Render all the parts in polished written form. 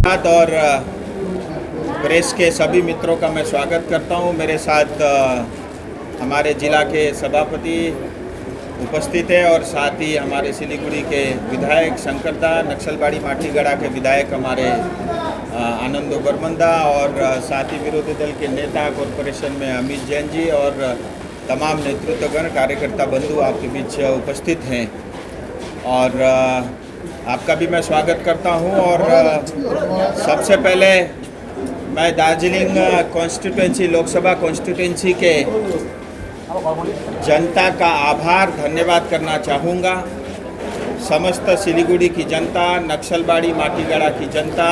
और प्रेस के सभी मित्रों का मैं स्वागत करता हूं। मेरे साथ हमारे ज़िला के सभापति उपस्थित है और साथ ही हमारे सिलीगुड़ी के विधायक शंकरदा, नक्सलबाड़ी माटीगढ़ा के विधायक हमारे आनंदो बरमंदा और साथ ही विरोधी दल के नेता कॉरपोरेशन में अमित जैन जी और तमाम नेतृत्वगण कार्यकर्ता बंधु आपके बीच उपस्थित हैं। और आपका भी मैं स्वागत करता हूं। और सबसे पहले मैं दार्जिलिंग कॉन्स्टिट्यूंसी लोकसभा कॉन्स्टिट्यूंसी के जनता का आभार धन्यवाद करना चाहूँगा। समस्त सिलीगुड़ी की जनता, नक्सलबाड़ी माटीगढ़ा की जनता,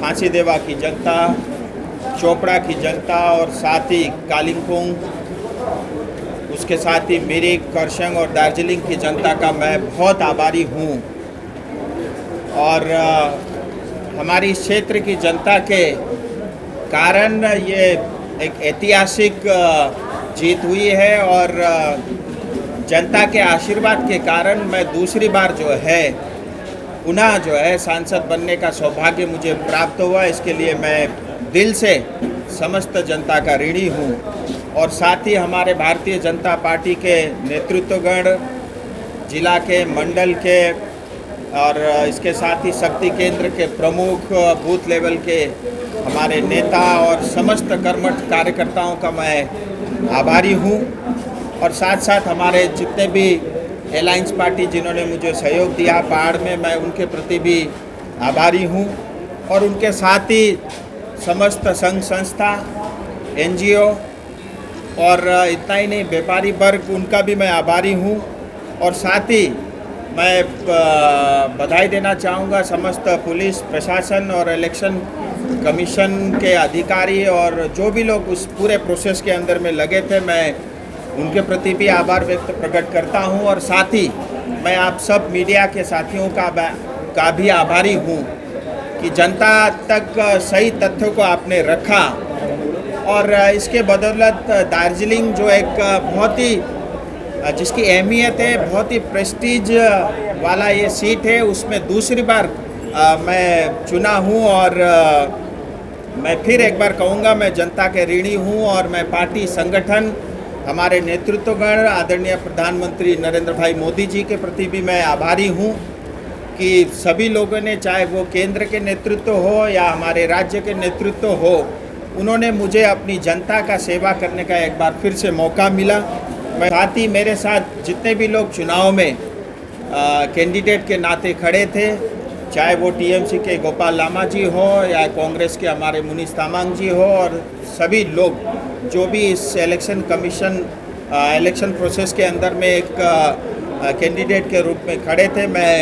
फांसीदेवा की जनता, चोपड़ा की जनता और साथ ही कालिम्पोंग, उसके साथ ही मिरिक, करसंग और दार्जिलिंग की जनता का मैं बहुत आभारी हूँ। और हमारी इस क्षेत्र की जनता के कारण ये एक ऐतिहासिक जीत हुई है और जनता के आशीर्वाद के कारण मैं दूसरी बार पुनः सांसद बनने का सौभाग्य मुझे प्राप्त हुआ। इसके लिए मैं दिल से समस्त जनता का ऋणी हूँ। और साथ ही हमारे भारतीय जनता पार्टी के नेतृत्वगण, जिला के, मंडल के और इसके साथ ही शक्ति केंद्र के प्रमुख, बूथ लेवल के हमारे नेता और समस्त कर्मठ कार्यकर्ताओं का मैं आभारी हूँ। और साथ साथ हमारे जितने भी अलायंस पार्टी जिन्होंने मुझे सहयोग दिया पहाड़ में, मैं उनके प्रति भी आभारी हूँ। और उनके साथ ही समस्त संघ संस्था, NGO और इतना ही नहीं, व्यापारी वर्ग, उनका भी मैं आभारी हूँ। और साथ ही मैं बधाई देना चाहूँगा समस्त पुलिस प्रशासन और इलेक्शन कमीशन के अधिकारी और जो भी लोग उस पूरे प्रोसेस के अंदर में लगे थे, मैं उनके प्रति भी आभार व्यक्त प्रकट करता हूँ। और साथ ही मैं आप सब मीडिया के साथियों का भी आभारी हूँ कि जनता तक सही तथ्यों को आपने रखा और इसके बदौलत दार्जिलिंग जो एक बहुत ही जिसकी अहमियत है, बहुत ही प्रेस्टीज वाला ये सीट है, उसमें दूसरी बार मैं चुना हूँ। और मैं फिर एक बार कहूँगा, मैं जनता के ऋणी हूँ और मैं पार्टी संगठन, हमारे नेतृत्वगण, आदरणीय प्रधानमंत्री नरेंद्र भाई मोदी जी के प्रति भी मैं आभारी हूँ कि सभी लोगों ने, चाहे वो केंद्र के नेतृत्व हो या हमारे राज्य के नेतृत्व हो, उन्होंने मुझे अपनी जनता का सेवा करने का एक बार फिर से मौका मिला। मैं साथ ही मेरे साथ जितने भी लोग चुनाव में कैंडिडेट के नाते खड़े थे, चाहे वो TMC के गोपाल लामा जी हो या कांग्रेस के हमारे मुनीष तामांग जी हो, और सभी लोग जो भी इस इलेक्शन प्रोसेस के अंदर में एक कैंडिडेट के रूप में खड़े थे, मैं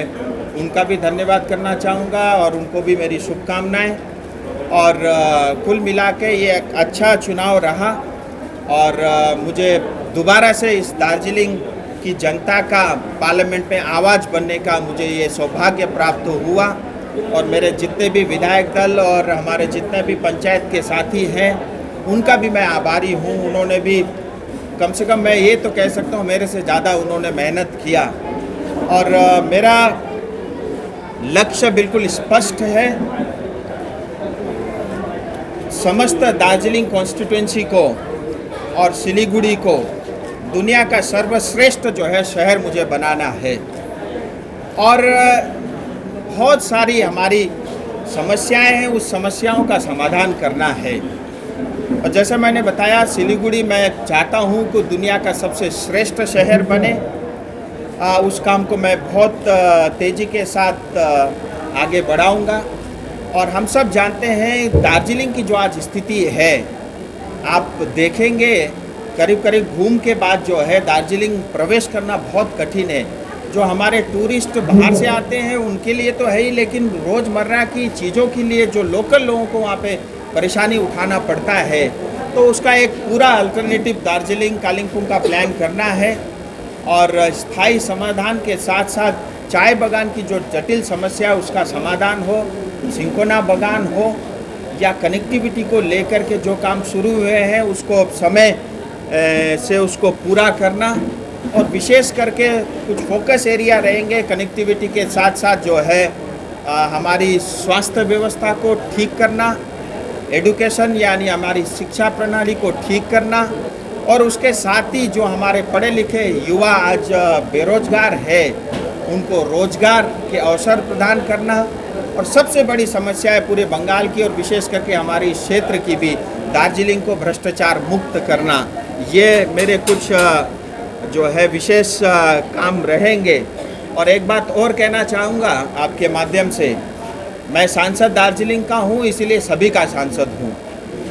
उनका भी धन्यवाद करना चाहूँगा और उनको भी मेरी शुभकामनाएं। और कुल मिला के ये एक अच्छा चुनाव रहा और मुझे दोबारा से इस दार्जिलिंग की जनता का पार्लियामेंट में आवाज़ बनने का मुझे ये सौभाग्य प्राप्त हुआ। और मेरे जितने भी विधायक दल और हमारे जितने भी पंचायत के साथी हैं, उनका भी मैं आभारी हूँ। उन्होंने भी कम से कम, मैं ये तो कह सकता हूँ, मेरे से ज़्यादा उन्होंने मेहनत किया। और मेरा लक्ष्य बिल्कुल स्पष्ट है, समस्त दार्जिलिंग कॉन्स्टिट्यूंसी को और सिलीगुड़ी को दुनिया का सर्वश्रेष्ठ शहर मुझे बनाना है। और बहुत सारी हमारी समस्याएं हैं, उस समस्याओं का समाधान करना है। और जैसे मैंने बताया, सिलीगुड़ी मैं चाहता हूं कि दुनिया का सबसे श्रेष्ठ शहर बने। उस काम को मैं बहुत तेज़ी के साथ आगे बढ़ाऊंगा। और हम सब जानते हैं दार्जिलिंग की जो आज स्थिति है, आप देखेंगे करीब करीब घूम के बाद दार्जिलिंग प्रवेश करना बहुत कठिन है। जो हमारे टूरिस्ट बाहर से आते हैं उनके लिए तो है ही, लेकिन रोज़मर्रा की चीज़ों के लिए जो लोकल लोगों को वहाँ पे परेशानी उठाना पड़ता है, तो उसका एक पूरा अल्टरनेटिव दार्जिलिंग कालिम्पोंग का प्लान करना है। और स्थायी समाधान के साथ साथ चाय बागान की जो जटिल समस्या है उसका समाधान हो, सिंकोना बागान हो या कनेक्टिविटी को लेकर के जो काम शुरू हुए हैं उसको समय से उसको पूरा करना। और विशेष करके कुछ फोकस एरिया रहेंगे कनेक्टिविटी के साथ साथ हमारी स्वास्थ्य व्यवस्था को ठीक करना, एडुकेशन यानी हमारी शिक्षा प्रणाली को ठीक करना, और उसके साथ ही जो हमारे पढ़े लिखे युवा आज बेरोजगार है उनको रोजगार के अवसर प्रदान करना, और सबसे बड़ी समस्या है पूरे बंगाल की और विशेष करके हमारी क्षेत्र की भी, दार्जिलिंग को भ्रष्टाचार मुक्त करना। ये मेरे कुछ जो है विशेष काम रहेंगे। और एक बात और कहना चाहूँगा आपके माध्यम से, मैं सांसद दार्जिलिंग का हूँ, इसीलिए सभी का सांसद हूँ।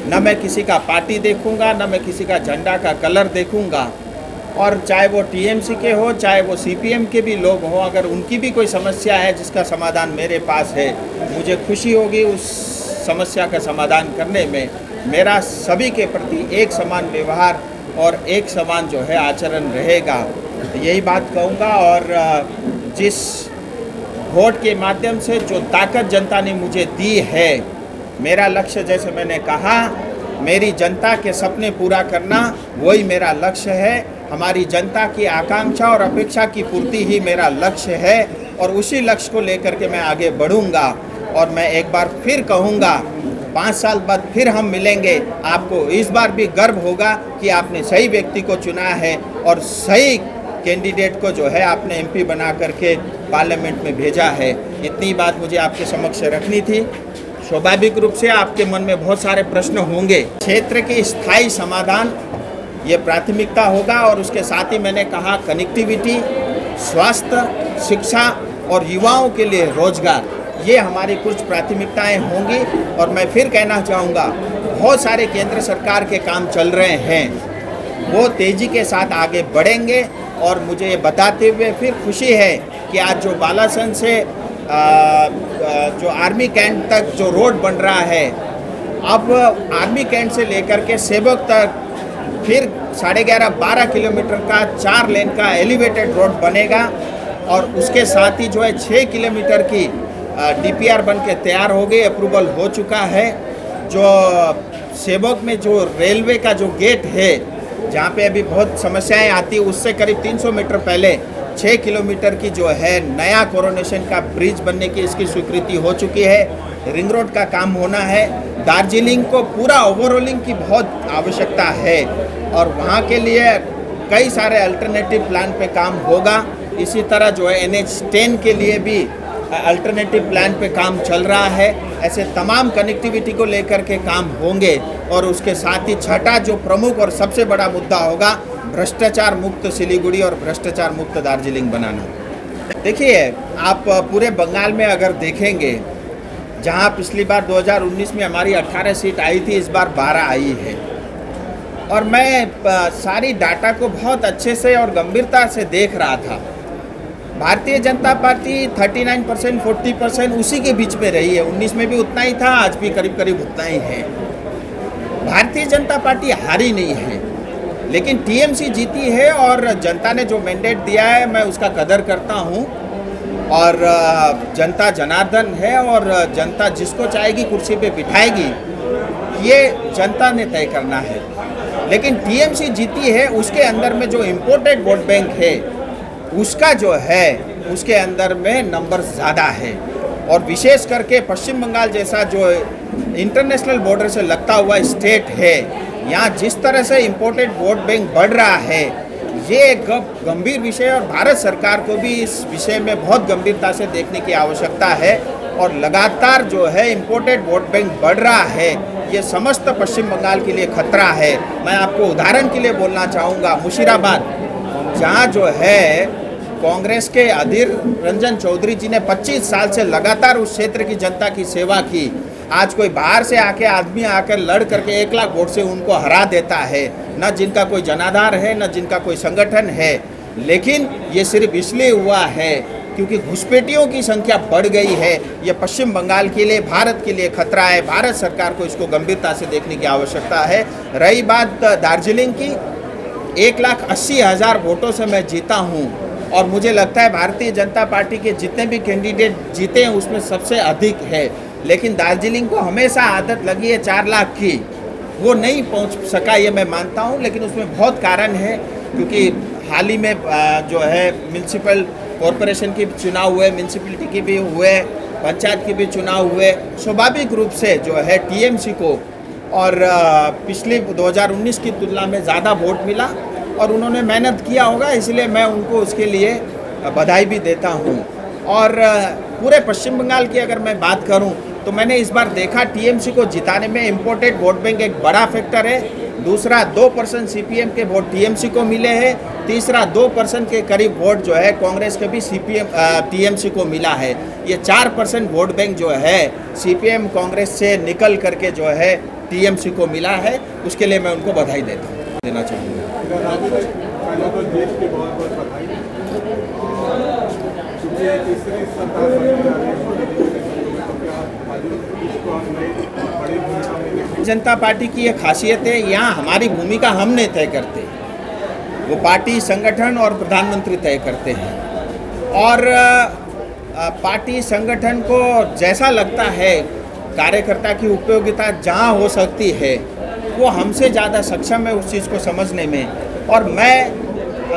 न मैं किसी का पार्टी देखूँगा, न मैं किसी का झंडा का कलर देखूँगा, और चाहे वो टीएमसी के हो, चाहे वो सीपीएम के भी लोग हों, अगर उनकी भी कोई समस्या है जिसका समाधान मेरे पास है, मुझे खुशी होगी उस समस्या का समाधान करने में। मेरा सभी के प्रति एक समान व्यवहार और एक समान जो है आचरण रहेगा, यही बात कहूँगा। और जिस वोट के माध्यम से जो ताकत जनता ने मुझे दी है, मेरा लक्ष्य, जैसे मैंने कहा, मेरी जनता के सपने पूरा करना वही मेरा लक्ष्य है। हमारी जनता की आकांक्षा और अपेक्षा की पूर्ति ही मेरा लक्ष्य है, और उसी लक्ष्य को लेकर के मैं आगे बढ़ूंगा। और मैं एक बार फिर कहूँगा, 5 साल बाद फिर हम मिलेंगे, आपको इस बार भी गर्व होगा कि आपने सही व्यक्ति को चुना है और सही कैंडिडेट को जो है आपने एमपी बना करके पार्लियामेंट में भेजा है। इतनी बात मुझे आपके समक्ष रखनी थी। स्वाभाविक रूप से आपके मन में बहुत सारे प्रश्न होंगे। क्षेत्र की स्थायी समाधान ये प्राथमिकता होगा, और उसके साथ ही मैंने कहा कनेक्टिविटी, स्वास्थ्य, शिक्षा और युवाओं के लिए रोजगार, ये हमारी कुछ प्राथमिकताएं होंगी। और मैं फिर कहना चाहूँगा, बहुत सारे केंद्र सरकार के काम चल रहे हैं, वो तेज़ी के साथ आगे बढ़ेंगे। और मुझे ये बताते हुए फिर खुशी है कि आज जो बालासन से जो आर्मी कैंट तक जो रोड बन रहा है, अब आर्मी कैंट से लेकर के सेवक तक फिर 11.5-12 किलोमीटर का 4 लेन का एलिवेटेड रोड बनेगा। और उसके साथ ही जो है 6 किलोमीटर की डीपीआर बन के तैयार हो गई, अप्रूवल हो चुका है। जो सेवक में जो रेलवे का जो गेट है, जहाँ पे अभी बहुत समस्याएं आती है, उससे करीब 300 मीटर पहले 6 किलोमीटर की जो है नया कोरोनेशन का ब्रिज बनने की इसकी स्वीकृति हो चुकी है। रिंग रोड का काम होना है। दार्जिलिंग को पूरा ओवरऑलिंग की बहुत आवश्यकता है, और वहाँ के लिए कई सारे अल्टरनेटिव प्लान पे काम होगा। इसी तरह जो है NH10 के लिए भी अल्टरनेटिव प्लान पे काम चल रहा है। ऐसे तमाम कनेक्टिविटी को लेकर के काम होंगे। और उसके साथ ही छठा जो प्रमुख और सबसे बड़ा मुद्दा होगा, भ्रष्टाचार मुक्त सिलीगुड़ी और भ्रष्टाचार मुक्त दार्जिलिंग बनाना। देखिए, आप पूरे बंगाल में अगर देखेंगे, जहां पिछली बार 2019 में हमारी 18 सीट आई थी, इस बार 12 आई है। और मैं सारी डाटा को बहुत अच्छे से और गंभीरता से देख रहा था। भारतीय जनता पार्टी 39%, 40% उसी के बीच में रही है। 19 में भी उतना ही था, आज भी करीब करीब उतना ही है। भारतीय जनता पार्टी हारी नहीं है, लेकिन टीएमसी जीती है। और जनता ने जो मैंडेट दिया है, मैं उसका कदर करता हूँ। और जनता जनार्दन है, और जनता जिसको चाहेगी कुर्सी पे बिठाएगी, ये जनता ने तय करना है। लेकिन टीएमसी जीती है, उसके अंदर में जो इम्पोर्टेड वोट बैंक है, उसका जो है उसके अंदर में नंबर ज़्यादा है। और विशेष करके पश्चिम बंगाल जैसा जो इंटरनेशनल बॉर्डर से लगता हुआ स्टेट है, यहाँ जिस तरह से इम्पोर्टेड वोट बैंक बढ़ रहा है, ये एक गंभीर विषय है। और भारत सरकार को भी इस विषय में बहुत गंभीरता से देखने की आवश्यकता है। और लगातार जो है इम्पोर्टेड वोट बैंक बढ़ रहा है, ये समस्त पश्चिम बंगाल के लिए खतरा है। मैं आपको उदाहरण के लिए बोलना चाहूँगा, मुशीराबाद, जहाँ जो है कांग्रेस के अधीर रंजन चौधरी जी ने 25 साल से लगातार उस क्षेत्र की जनता की सेवा की। आज कोई बाहर से आके आदमी आकर लड़ करके 1 लाख वोट से उनको हरा देता है। न जिनका कोई जनाधार है, न जिनका कोई संगठन है। लेकिन ये सिर्फ इसलिए हुआ है क्योंकि घुसपैठियों की संख्या बढ़ गई है। ये पश्चिम बंगाल के लिए, भारत के लिए खतरा है। भारत सरकार को इसको गंभीरता से देखने की आवश्यकता है। रही बात दार्जिलिंग की, 1,80,000 वोटों से मैं जीता हूँ। और मुझे लगता है भारतीय जनता पार्टी के जितने भी कैंडिडेट जीते हैं उसमें सबसे अधिक है। लेकिन दार्जिलिंग को हमेशा आदत लगी है 4 लाख की, वो नहीं पहुंच सका, ये मैं मानता हूं। लेकिन उसमें बहुत कारण है, क्योंकि हाल ही में जो है म्यूनसिपल कॉरपोरेशन के चुनाव हुए, म्यूनसिपलिटी के भी हुए, पंचायत के भी चुनाव हुए, स्वाभाविक रूप से जो है टीएमसी को और पिछली 2019 की तुलना में ज़्यादा वोट मिला और उन्होंने मेहनत किया होगा, इसलिए मैं उनको उसके लिए बधाई भी देता हूँ। और पूरे पश्चिम बंगाल की अगर मैं बात करूँ तो मैंने इस बार देखा टीएमसी को जिताने में इम्पोर्टेड वोट बैंक एक बड़ा फैक्टर है। दूसरा 2% सीपीएम के वोट टीएमसी को मिले हैं। तीसरा 2% के करीब वोट जो है कांग्रेस के भी टीएमसी को मिला है। ये 4% वोट बैंक जो है सीपीएम कांग्रेस से निकल करके जो है टीएमसी को मिला है, उसके लिए मैं उनको बधाई देना चाहूँगा। जनता पार्टी की ये खासियत है, यहाँ हमारी भूमिका हम नहीं तय करते, वो पार्टी संगठन और प्रधानमंत्री तय करते हैं। और पार्टी संगठन को जैसा लगता है कार्यकर्ता की उपयोगिता जहाँ हो सकती है, वो हमसे ज़्यादा सक्षम है उस चीज़ को समझने में। और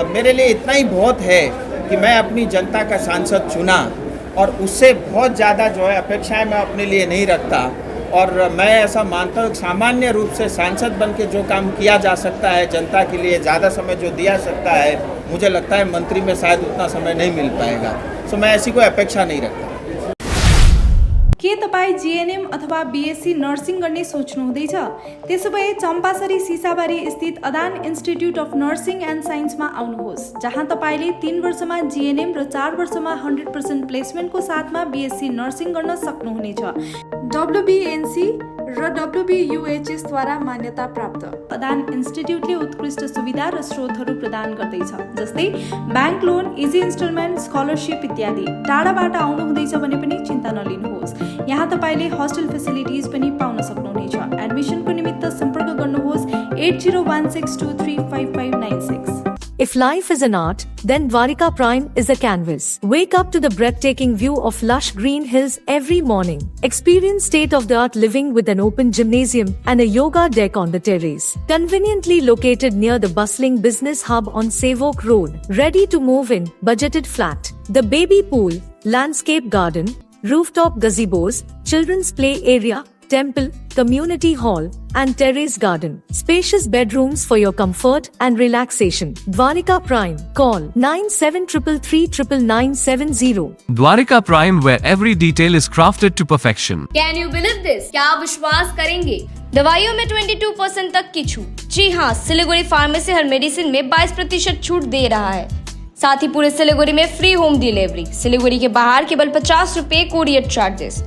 मेरे लिए इतना ही बहुत है कि मैं अपनी जनता का सांसद चुना और उससे बहुत ज़्यादा जो है अपेक्षाएं मैं अपने लिए नहीं रखता। और मैं ऐसा मानता हूँ कि सामान्य रूप से सांसद बन के जो काम किया जा सकता है, जनता के लिए ज़्यादा समय जो दिया सकता है, मुझे लगता है मंत्री में शायद उतना समय नहीं मिल पाएगा। सो मैं ऐसी कोई अपेक्षा नहीं रखता। के तपाईँ जीएनएम अथवा बीएससी नर्सिङ गर्ने सोच्नुहुँदैछ? त्यसोभए चम्पासरी सिसाबारी स्थित अदान इन्स्टिट्युट अफ नर्सिङ एन्ड साइन्समा आउनुहोस्, जहाँ तपाईँले 3 वर्षमा जीएनएम र 4 वर्षमा 100% प्लेसमेन्टको साथमा बीएससी नर्सिङ गर्न सक्नुहुनेछ। WBNC र WBUHS द्वारा मान्यता प्राप्त अदान इन्स्टिट्युटले उत्कृष्ट सुविधा र स्रोतहरू प्रदान गर्दैछ, जस्तै bank loan, easy instalment, scholarship इत्यादि। टाढाबाट आउनुहुँदैछ भने पनि चिन्ता नलिनुहोस्, यहाँ तपाईले होस्टेल फेसिलिटिज पनि पाउन सक्नुहुनेछ। एडमिसनको निमित्त सम्पर्क गर्नुहोस् 8016235596। If life is an art, then Dwarika Prime is a canvas. Wake up to the breathtaking view of lush green hills every morning. Experience state-of-the-art living with an open gymnasium and a yoga deck on the terrace. Conveniently located near the bustling business hub on Savok Road. Ready to move in, budgeted flat. The baby pool, landscape garden, rooftop gazebos, children's play area, temple, community hall, and terrace garden. Spacious bedrooms for your comfort and relaxation. Dwarika Prime. Call 9733399970. Dwarika Prime, where every detail is crafted to perfection. Can you believe this? क्या आप विश्वास करेंगे? दवाइयों में 22% तक की छूट। जी हाँ, सिलीगुड़ी फार्मेसी हर मेडिसिन में 22% छूट दे रहा है। साथ ही पूरे सिलीगुड़ी में फ्री होम डिलीवरी। सिलीगुड़ी के बाहर केवल 50 रुपए कोरियर चार्जेस।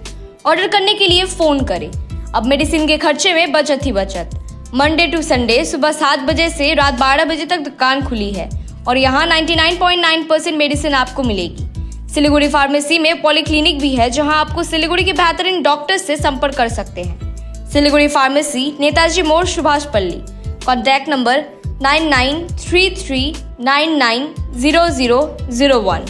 ऑर्डर करने के लिए फोन करें। अब मेडिसिन के खर्चे में बचत ही बचत। मंडे टू संडे सुबह 7 बजे से रात 12 बजे तक दुकान खुली है और यहाँ 99.9% मेडिसिन आपको मिलेगी। सिलीगुड़ी फार्मेसी में पॉलीक्लिनिक भी है, जहाँ आपको सिलीगुड़ी के बेहतरीन डॉक्टर से संपर्क कर सकते हैं। सिलीगुड़ी फार्मेसी, नेताजी मोड़, सुभाष पल्ली। Contact number 9933990001।